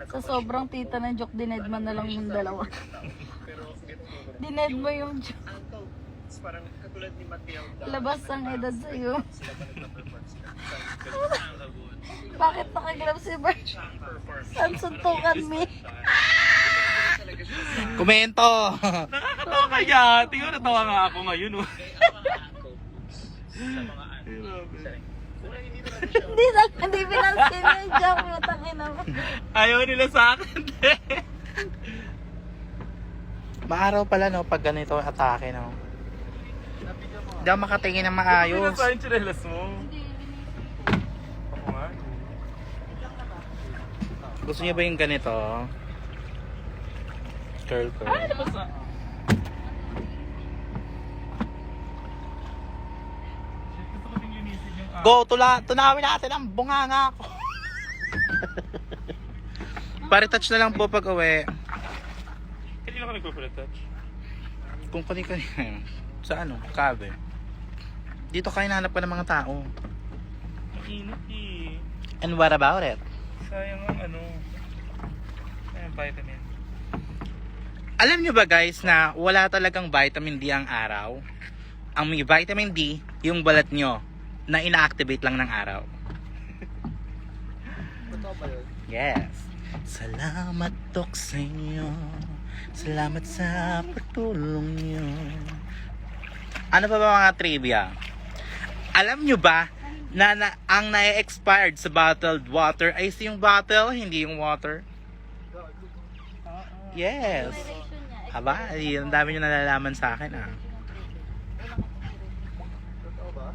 Sa sobrang tita ng joke, dinedman na lang yung dalawa. Dined mo yung joke. Parang katulad ni Mateo. Labas ang edad sa'yo. Bakit nakaglab si Bert? Saan suntukan mi? Komento! Nakakatawa kaya. Tingnan, natawa nga ako ngayon. Oh. Hindi pinansin yung joke. Matangin naman. Ayaw nila sa akin. Maaraw pala no, pag ganito ang atake no. Hindi ako makatingin ng maayos. Pinasa yung chinelas mo. Ako nga. Gusto niyo ba yung ganito? Curl curl. Ay, labas na. Gusto ko din linisin yung Go, tunawin natin ang bunganga ko. Pare-touch na lang po pag uwi. Kanina ka nagpo-full touch? Kung kanina sa ano, kabe. Dito kayo nahanap ka ng mga tao. Mainit eh. And what about it? Sayang ang ano. Sayang vitamin. Alam nyo ba guys na wala talagang vitamin D ang araw? Ang may vitamin D, yung balat nyo na ina-activate lang ng araw. Totoo ba yun? Yes. Salamat Dok sa inyo. Salamat sa pagtulong nyo. Ano pa ba mga trivia? Alam nyo ba na ang na-expired sa bottled water ay yung bottle, hindi yung water? Yes. Aba, ang dami nyo nalalaman sa akin ah. Totoo ba?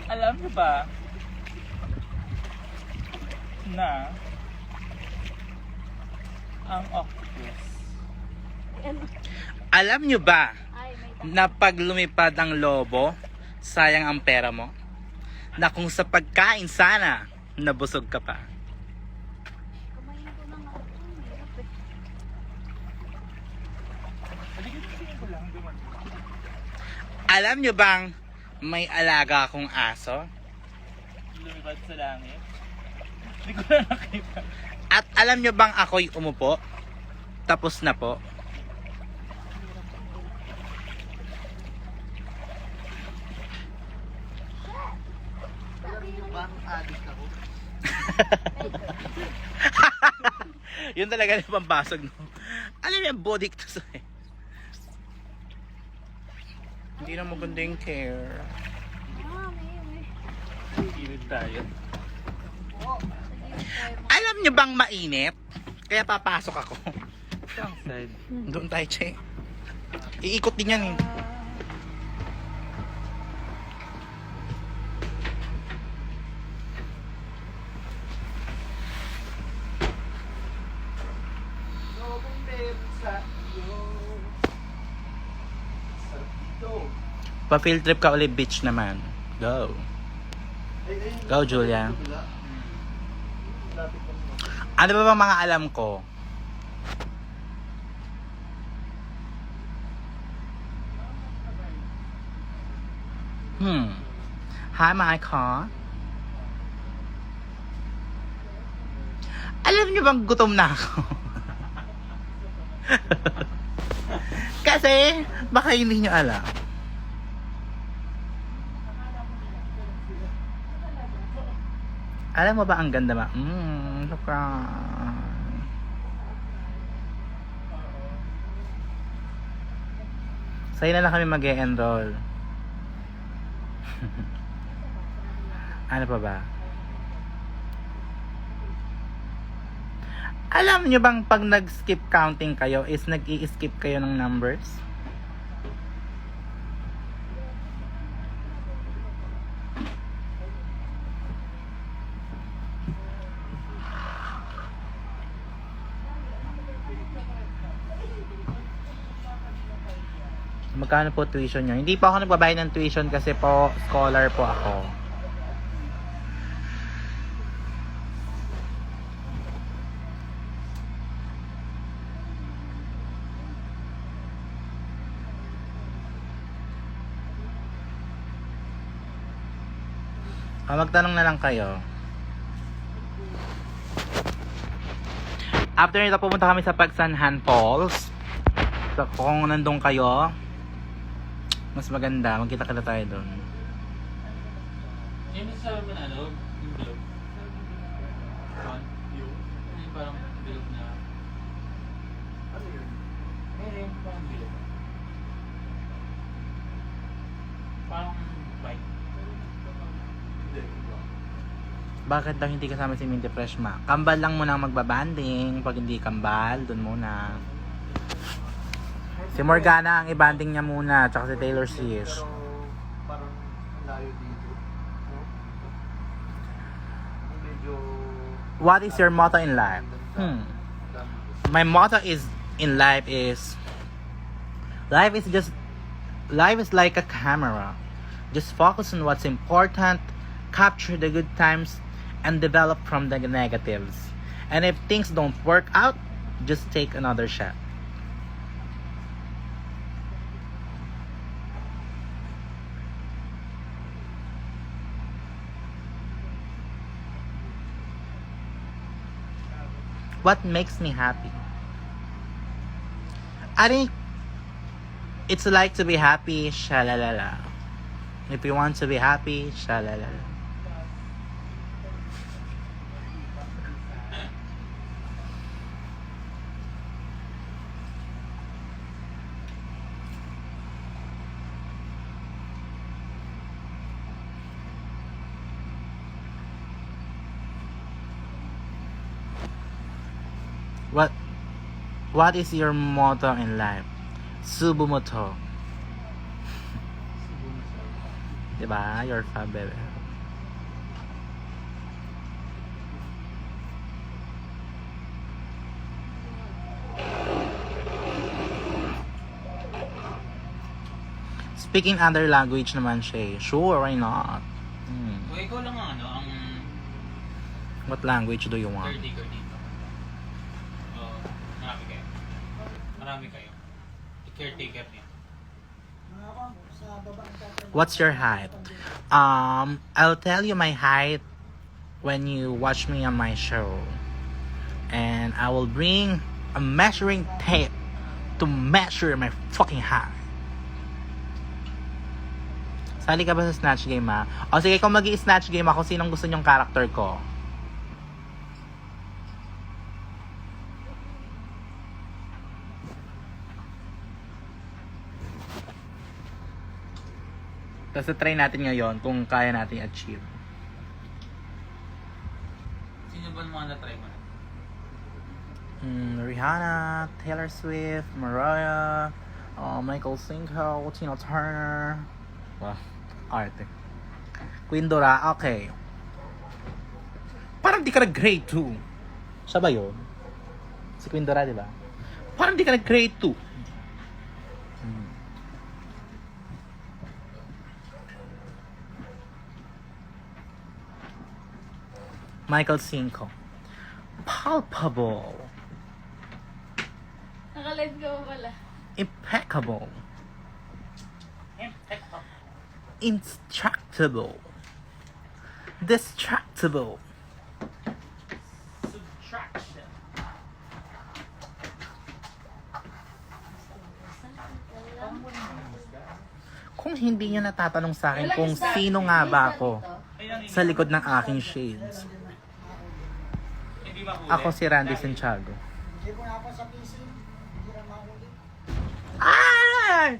Alam niyo ba na ang octopus Alam nyo ba na pag lumipad ang lobo, sayang ang pera mo? Na kung sa pagkain sana, nabusog ka pa. Alam nyo bang may alaga akong aso? lumipad sa langit? Hindi ko na nakita. At alam nyo bang ako'y umupo? Tapos na po. Bang addict ako. Yun talaga yung pambasag no. Alam mo yung body to sa hindi na maganda yung care. Init tayo. Alam nyo bang mainit? Kaya papasok ako. Saan side? Doon tayo, che. Iikot din yan eh. Sobong meron sa iyo. Sarap dito. Pa-field trip ka ulit beach naman. Go. Go, Julia. Ano ba bang mga alam ko? Hi, Michael. Alam niyo bang gutom na ako? Kasi, baka hindi niyo alam. Alam mo ba ang ganda ba? Look Sa'yo na lang kami mag-e-enroll. Ano pa ba? Alam nyo bang pag nag-skip counting kayo is nag-i-skip kayo ng numbers? Magkano po tuition nyo? Hindi po ako nagbabayad ng tuition kasi po scholar po ako. Magtanong na lang kayo. After nito, pumunta kami sa Pagsanhan Falls. So, kung nandun kayo, mas maganda. Magkita-kita tayo doon. Yung masasabi mo na ano? Yung bilog? Yung parang bilog na... Ano yun? Yung parang bilog. Parang white. Hindi. Bakit daw hindi kasama si Minty Fresh Ma? Kambal lang muna ang magbabanding. Pag hindi kambal, doon muna. Si Morgana ang ibanding niya muna. Tsaka si Taylor Swift. Pero parang ang layo dito. No? Medyo... What is your motto in life? My motto is in life is life is like a camera. Just focus on what's important, capture the good times, and develop from the negatives. And if things don't work out, just take another shot. What makes me happy? I think it's like to be happy, shalalala. If you want to be happy, shalalala. What is your motto in life? Subumoto. Diba? Your fab baby. Speaking other language naman siya. Sure, why not? O ikaw lang ang ano, ang What language do you want? caretaker dito. Marami kayo. Marami kayo. I-caretaker niya. What's your height? I'll tell you my height when you watch me on my show. And I will bring a measuring tape to measure my fucking height. Sali ka ba sa Snatch Game, ha? O sige, kung mag-i-Snatch Game ako, sinong gusto nyong character ko? Tapos try natin ngayon kung kaya natin achieve. Sino ba mga na-try mo na? Rihanna, Taylor Swift, Mariah, Michael Cinco, Tina Turner. Wow, arte. Queen Dora, okay. Parang di ka nag-grade 2. Siya ba yun? Si Queen Dora, di ba? Parang di ka nag-grade 2. Michael Cinco. Palpable. Nakalive ka ba pala? Impeccable. Indestructible. Destructible. Subtraction. Kung hindi niyo natatanong sa akin kung sino nga ba ako sa likod ng aking shades. Hindi mahuli. Ako si Randy Santiago. Hindi mo na ako sa PC. Hindi na mahuli. Ay!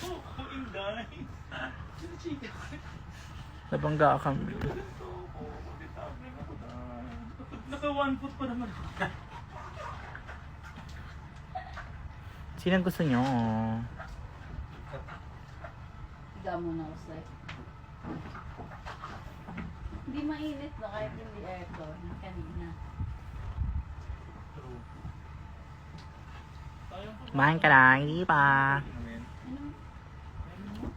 Oh, inday. Nabangga kami. Naka 1 foot pa naman. Sinang gusto nyo? Higa mo na ako sa'yo. Hindi mainit no, kahit hindi aircon. Kanina. Kumain ka na, hindi pa.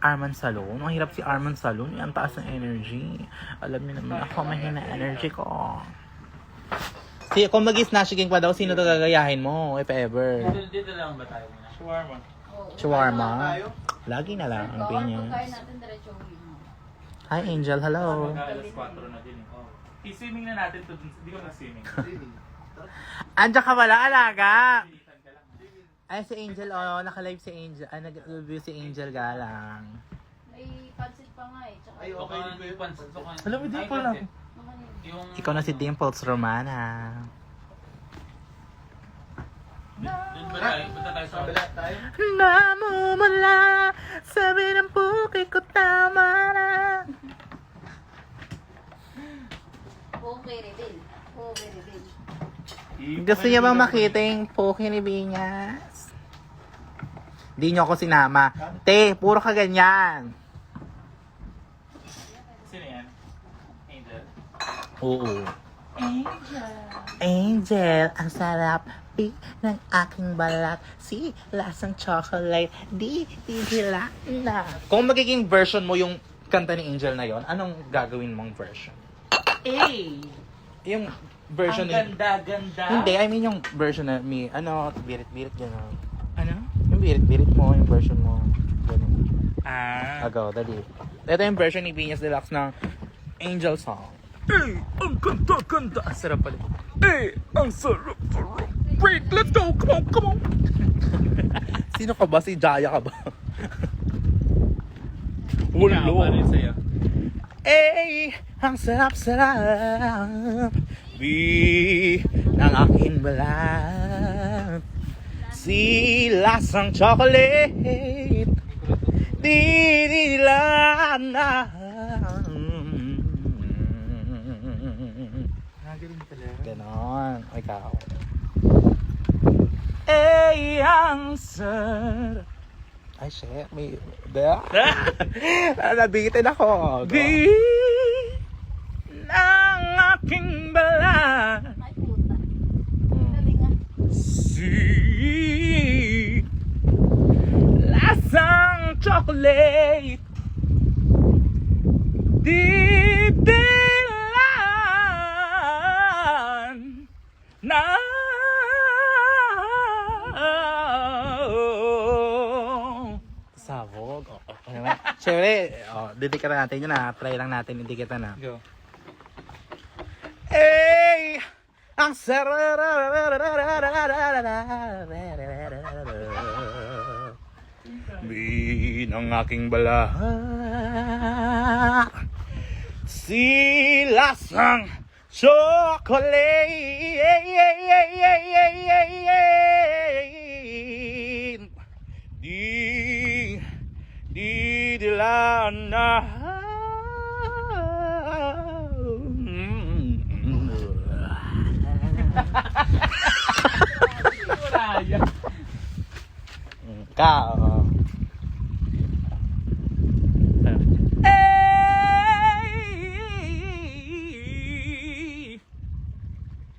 Arman Salon. Ang hirap si Arman Salon. Ang taas ng energy. Alam niyo naman ako, mahina energy ko. Si, kung mag-snatch game pa daw, sino to gagayahin mo, if ever? Dito lang ba tayo muna? Shawarma. Oo. Shawarma? Tayo? Lagi na lang ang Bawal opinion. pagkain natin diretso uwi mo. Hi Angel, hello. Mag-alas 4 na din. I-swimming na natin to dun. Hindi ka mag-swimming. Andiyan ka pala, alaga. Ay, si Angel, oh, naka-live si Angel. Ay, nag-review si Angel Galang. May pansit pa nga eh. Tsaka Ay, Okay, hindi ko yung pansit. Alam mo, di ko lang. Yung... Ikaw na si Dimples Romana. Doon ba tayo? Punta tayo sa... Kabila tayo. Namumula, sabi ng puki ko tama na. Okay, reveal. Okay, reveal. Gusto niya bang makita yung puki ni Binyas? Di niyo ako sinama. Te, puro ka ganyan. Sino yan? Angel? Oo. Angel, ang sarap ng aking balat. Si lasang chocolate. Di hila na. Kung magiging version mo yung kanta ni Angel na yon, anong gagawin mong version? Yung version Ang ganda-ganda. Hindi, I mean yung version na may, birit-birit gano'n. Ano? Yung birit-birit mo, yung version mo. Ganun. Agaw, dali. Ito yung version ni Venus Deluxe ng Angel Song. Ang ganda-ganda. Ang sarap pala. Ang sarap. Wait, let's go. Come on. Sino ka ba? Si Jaya ka ba? Ikaw, paano yun sa'yo? Ang sarap-sarap ng aking balat. Si lasang chocolate. Di na. Nagaling talaga. Ganon. O, ikaw. Ang sarap. Ay, shit. May... Nabitin ako. Di ng aking balat. Ay, puta. Galing ah. Si lasang chocolate. Didilan na. Sabog. Siyempre, didikita natin yun na. Try lang natin, didikita na. Go. Ang sarap ng aking balat. Si lasang chocolate. Di dilan na. Raya. Kao.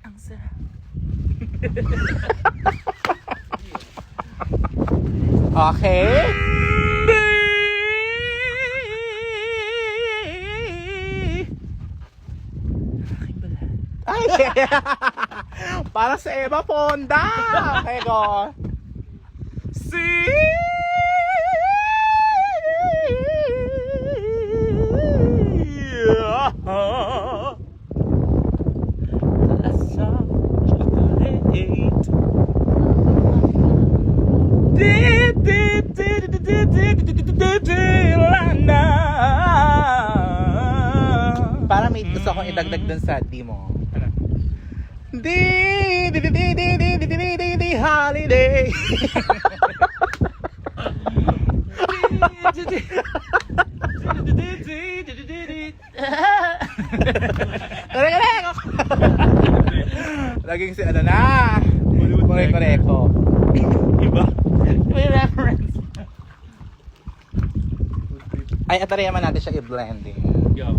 Ang sarap. Okay. Ay, para sa Eva Ponda. Okay, go. Si lasang chocolate. Para may gusto akong idagdag dun sa di mo. Holiday. Laging si ano na. Koreko. Iba? May reference. Ay, atari naman natin siya i-blending. Go.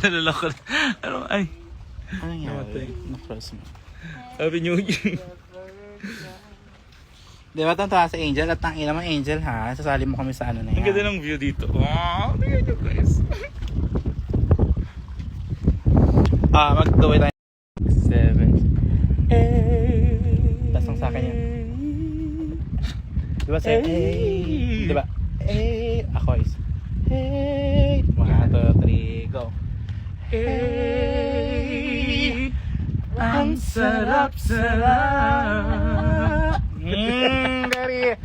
Nalalakad. Ano? Ay. Ano Namatay. nangyari? Na-cross mo. Sabi niyo. Di ba tantawa sa Angel? At tangin naman Angel ha. Sasali mo kami sa ano na yan. Ang ganda ng view dito. Wow. Tingnan niyo guys. Mag-gawin tayo. 7. Lasang sa akin yan. Di ba sa'yo? Di ba? Ako Ang sarap-sarap. Dari.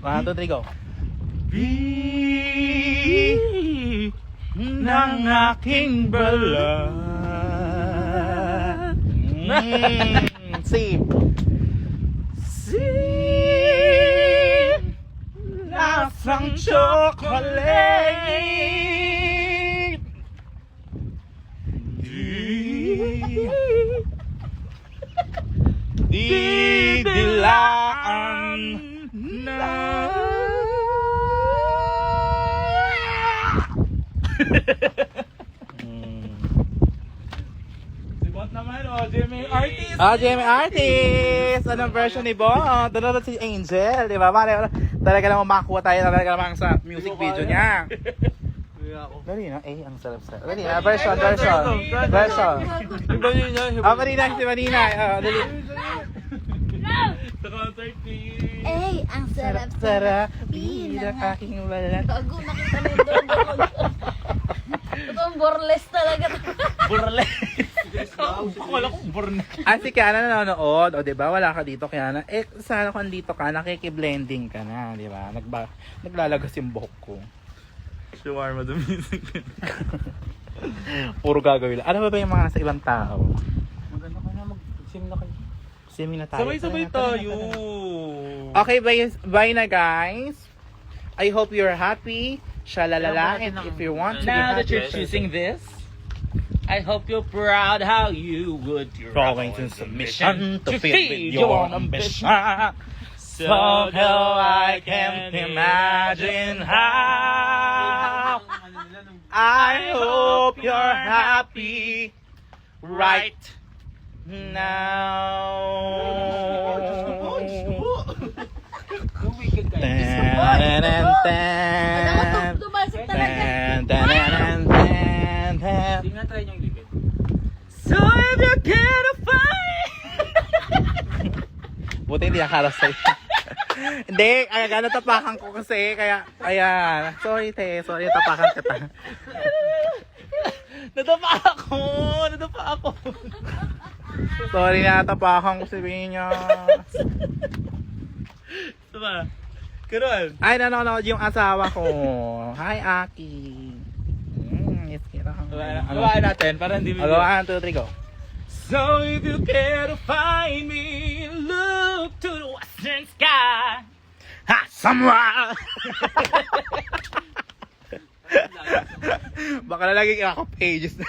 1, 2, 3, go. Ng aking balat. C. Lasang chocolate. Didilaan na. Si Bot naman, Jimmy Artist. Jamie Artist! Anong version ni Bo? Doon si Angel, di ba? Talaga namang makakuha tayo talaga namang sa music video niya. Kaya ako. Dali na, ang sarap-sarap. Dali na, version. Iba yun yan. Marina. Dali. Sa concert please. Ang Sarap, bilang aking balat. Gago, nakita mo yung doon. Totoong borles talaga. Burles. Wala kong burnes. Si Kiana nanonood, o diba, wala ka dito Kiana. Sana kung andito ka, nakikiblending ka na, diba? Naglalagas yung buhok ko. Shawarma the music. Puro gagawin lang. Ano ba yung mga nasa ibang tao? Maganda ka na, mag-sim na kayo. Simi na tayo. Sabay-sabay Tara na. tayo. Okay, bye na guys. I hope you're happy. Shalalala. And if you want to be Now that happy, you're choosing this, I hope you're proud how you would going to submission to feed your ambition. So how I can't imagine how. I hope you're happy right now. Tumasok talaga. Hindi nga try niyong libid. So if you can't find. Buti hindi nakalas sa'yo. Hindi, kaya natapakan ko kasi, kaya, sorry tapakan kita. Nadapa ako. Sorry na, tapakan ko si Venus. Diba? Karoon. Ay, nanonood yung asawa ko. Hi, Aki. Yes, kira. Gawain natin para hindi Ano, 1, 2, 3, go. So if you care to find me, look to the western sky. Ha, somewhere! Baka na laging ako pages na.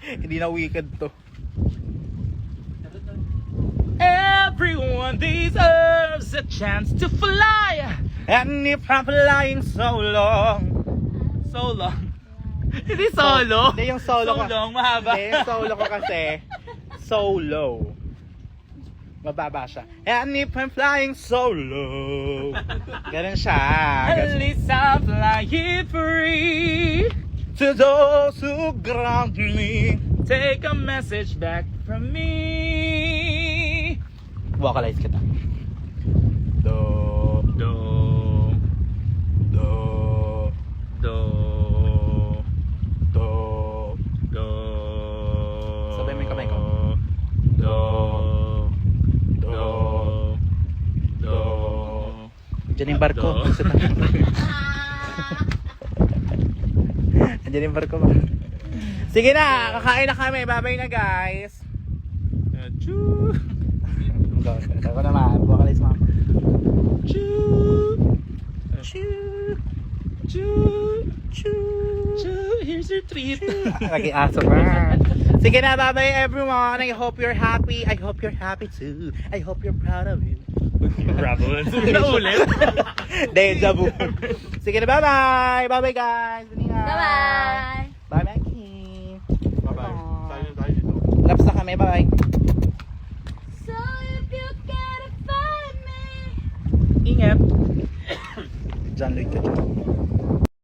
Hindi na wicked to. Everyone deserves a chance to fly. And if I'm flying so long. So long. Hindi solo. Hindi yung solo ko. So long, mahaba. Hindi yung solo ko kasi solo. Mababa siya. And if I'm flying solo. Ganun siya. At least I'm flying free. To those who ground me. Take a message back from me. Vocalize kita. Do. Do, Do. do, Do. do. Sabay mo yung kamay ko. Do, Do. do. Diyan yung barko. Do. Diyan yung barko ba? Sige na, kakain na kami. Bye-bye na guys. Choo. Ako naman, vocalize mo. Choo. Choo. Choo. Choo. Here's your treat. Lagi aso pa. Sige na, bye-bye everyone. I hope you're happy. I hope you're happy too. I hope you're proud of you. Bravo. Naulit. Deja vu. Sige na, bye-bye. Bye-bye guys. Bye-bye. Bye-bye, Kim. Bye-bye. Tayo dito. Laps na kami, bye-bye. So if you can't find me. Ingat. John Lloyd ka dyan.